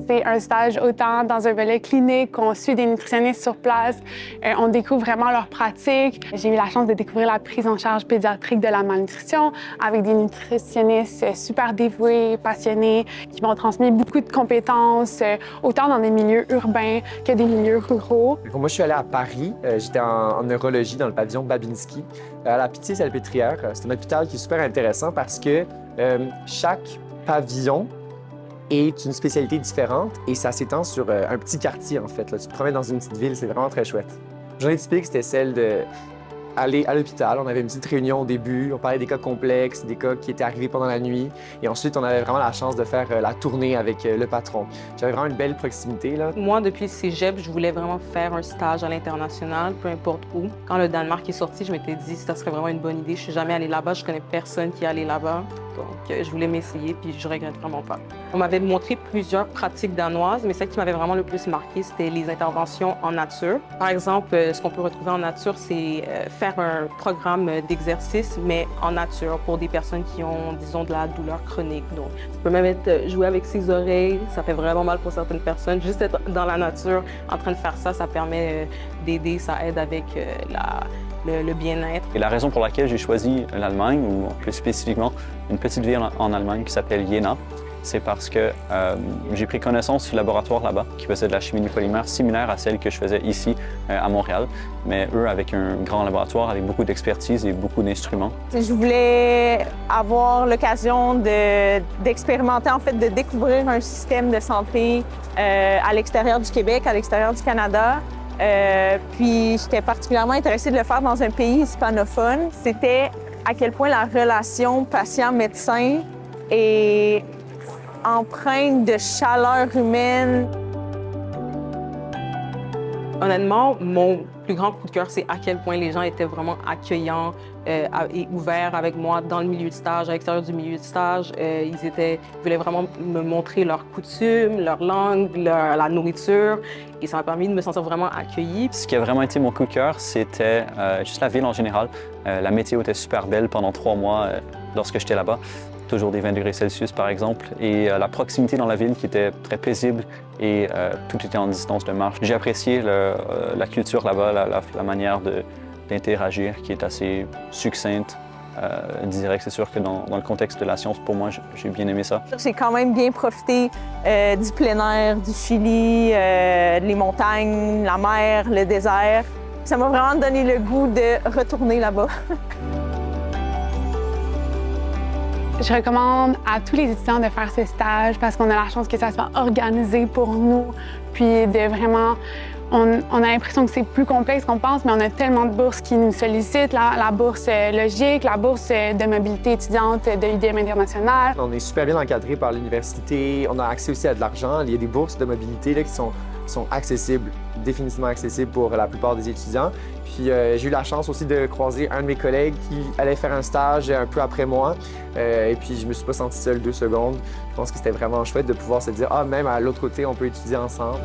C'est un stage autant dans un volet clinique qu'on suit des nutritionnistes sur place. On découvre vraiment leurs pratiques. J'ai eu la chance de découvrir la prise en charge pédiatrique de la malnutrition avec des nutritionnistes super dévoués, passionnés, qui m'ont transmis beaucoup de compétences, autant dans des milieux urbains que des milieux ruraux. Moi, je suis allé à Paris. J'étais en neurologie dans le pavillon Babinski, à la Pitié-Salpêtrière. C'est un hôpital qui est super intéressant parce que chaque pavillon est une spécialité différente et ça s'étend sur un petit quartier, en fait. Là, tu te promènes dans une petite ville, c'est vraiment très chouette. La journée typique, c'était celle d'aller à l'hôpital. On avait une petite réunion au début, on parlait des cas complexes, des cas qui étaient arrivés pendant la nuit. Et ensuite, on avait vraiment la chance de faire la tournée avec le patron. J'avais vraiment une belle proximité, là. Moi, depuis le cégep, je voulais vraiment faire un stage à l'international, peu importe où. Quand le Danemark est sorti, je m'étais dit que ça serait vraiment une bonne idée. Je suis jamais allée là-bas, je connais personne qui est allé là-bas. Donc, je voulais m'essayer, puis je regrette vraiment pas. On m'avait montré plusieurs pratiques danoises, mais celle qui m'avait vraiment le plus marqué, c'était les interventions en nature. Par exemple, ce qu'on peut retrouver en nature, c'est faire un programme d'exercice, mais en nature, pour des personnes qui ont, disons, de la douleur chronique. Donc, ça peut même être jouer avec ses oreilles, ça fait vraiment mal pour certaines personnes. Juste être dans la nature, en train de faire ça, ça permet d'aider, ça aide avec le bien-être. Et la raison pour laquelle j'ai choisi l'Allemagne, ou plus spécifiquement une petite ville en Allemagne qui s'appelle Jena, c'est parce que j'ai pris connaissance du laboratoire là-bas qui faisait de la chimie du polymère similaire à celle que je faisais ici à Montréal, mais eux avec un grand laboratoire avec beaucoup d'expertise et beaucoup d'instruments. Je voulais avoir l'occasion d'expérimenter, en fait, de découvrir un système de santé à l'extérieur du Québec, à l'extérieur du Canada. Puis j'étais particulièrement intéressée de le faire dans un pays hispanophone. C'était à quel point la relation patient-médecin est empreinte de chaleur humaine. Honnêtement, mon plus grand coup de cœur, c'est à quel point les gens étaient vraiment accueillants et ouverts avec moi dans le milieu de stage, à l'extérieur du milieu de stage. Ils voulaient vraiment me montrer leurs coutumes, leur langue, la nourriture. Et ça m'a permis de me sentir vraiment accueillie. Ce qui a vraiment été mon coup de cœur, c'était juste la ville en général. La météo était super belle pendant 3 mois lorsque j'étais là-bas. Toujours des 20 degrés Celsius, par exemple, et la proximité dans la ville qui était très paisible et tout était en distance de marche. J'ai apprécié la culture là-bas, la manière d'interagir qui est assez succincte, directe. C'est sûr que dans le contexte de la science, pour moi, j'ai bien aimé ça. J'ai quand même bien profité du plein air, du Chili, les montagnes, la mer, le désert. Ça m'a vraiment donné le goût de retourner là-bas. Je recommande à tous les étudiants de faire ce stage parce qu'on a la chance que ça soit organisé pour nous, puis de vraiment... On a l'impression que c'est plus complexe qu'on pense, mais on a tellement de bourses qui nous sollicitent, la bourse logique, la bourse de mobilité étudiante de l'UDM International. On est super bien encadré par l'université, on a accès aussi à de l'argent. Il y a des bourses de mobilité là, qui sont accessibles, définitivement accessibles pour la plupart des étudiants. Puis j'ai eu la chance aussi de croiser un de mes collègues qui allait faire un stage un peu après moi. Et puis je me suis pas senti seul 2 secondes. Je pense que c'était vraiment chouette de pouvoir se dire « Ah, même à l'autre côté, on peut étudier ensemble ».